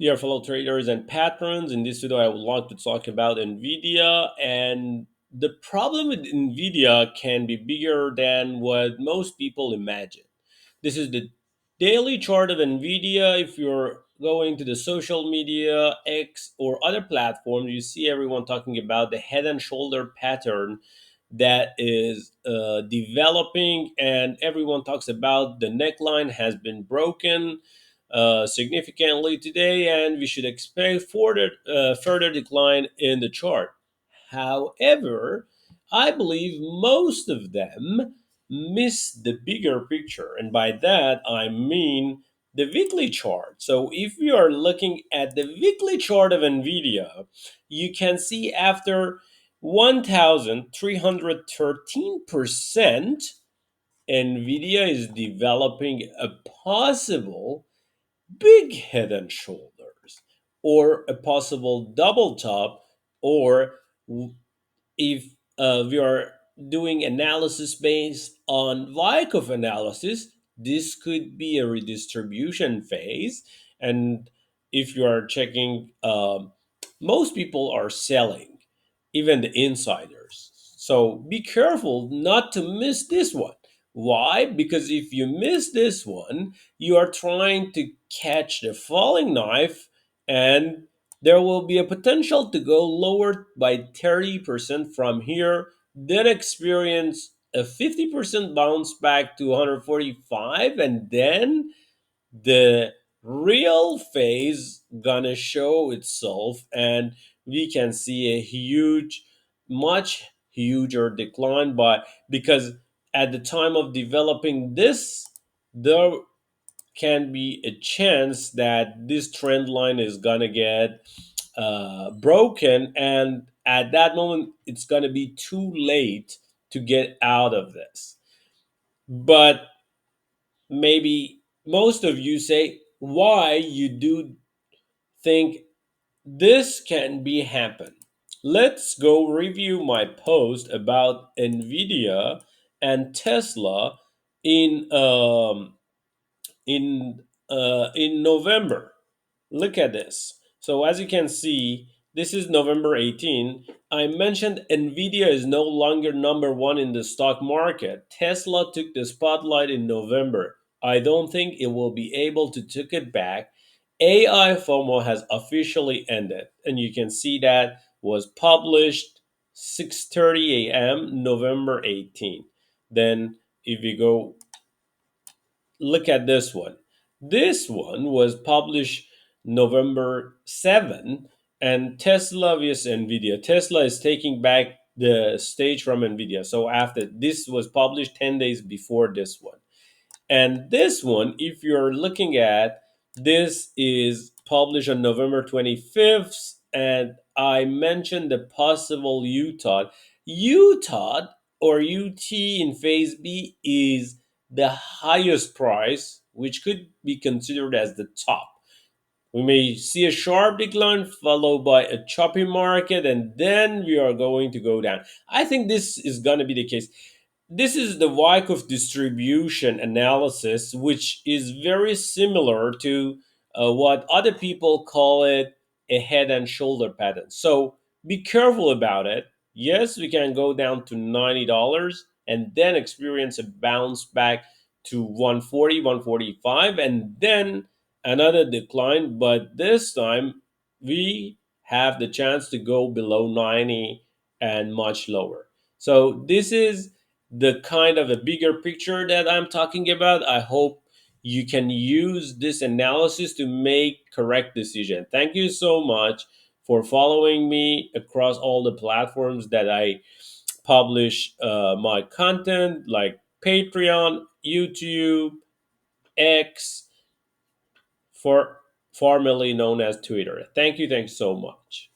Dear fellow traders and patrons, in this video I would like to talk about NVDA, and the problem with NVIDIA can be bigger than what most people imagine. This is the daily chart of NVIDIA. If you're going to the social media, X, or other platforms, you see everyone talking about the head and shoulder pattern that is developing, and everyone talks about the neckline has been broken significantly today, and we should expect further decline in the chart. However, I believe most of them miss the bigger picture, and by that I mean the weekly chart. So, if we are looking at the weekly chart of Nvidia, you can see after 1,313%, Nvidia is developing a possible big head and shoulders, or a possible double top, or if we are doing analysis based on Wyckoff analysis, this could be a redistribution phase. And if you are checking, most people are selling, even the insiders. So be careful not to miss this one. Why? Because if you miss this one, you are trying to catch the falling knife, and there will be a potential to go lower by 30% from here, then experience a 50% bounce back to 145, and then the real phase gonna show itself, and we can see a much huger decline. But because at the time of developing this, there can be a chance that this trend line is gonna get broken, and at that moment it's gonna be too late to get out of this. But maybe most of you say, why you do think this can be happen? Let's go review my post about Nvidia and Tesla in in November. Look at this. So as you can see, this is November 18. I mentioned Nvidia is no longer number one in the stock market. Tesla took the spotlight in November. I don't think it will be able to take it back. AI FOMO has officially ended, and you can see that was published 6:30 a.m. November 18. Then if you go look at this one. This one was published November 7, and Tesla vs Nvidia. Tesla is taking back the stage from Nvidia. So after this was published 10 days before this one. And this one, if you're looking at, this is published on November 25th, and I mentioned the possible Utah. Utah or UT in phase B is the highest price, which could be considered as the top. We may see a sharp decline followed by a choppy market, and then we are going to go down. I think this is going to be the case. This is the Wyckoff distribution analysis, which is very similar to what other people call it a head and shoulder pattern. So be careful about it. Yes, we can go down to $90 and then experience a bounce back to 140, 145, and then another decline. But this time we have the chance to go below 90 and much lower. So this is the kind of a bigger picture that I'm talking about. I hope you can use this analysis to make correct decision. Thank you so much for following me across all the platforms that I publish my content, like Patreon, YouTube, X, for formerly known as Twitter. Thanks so much.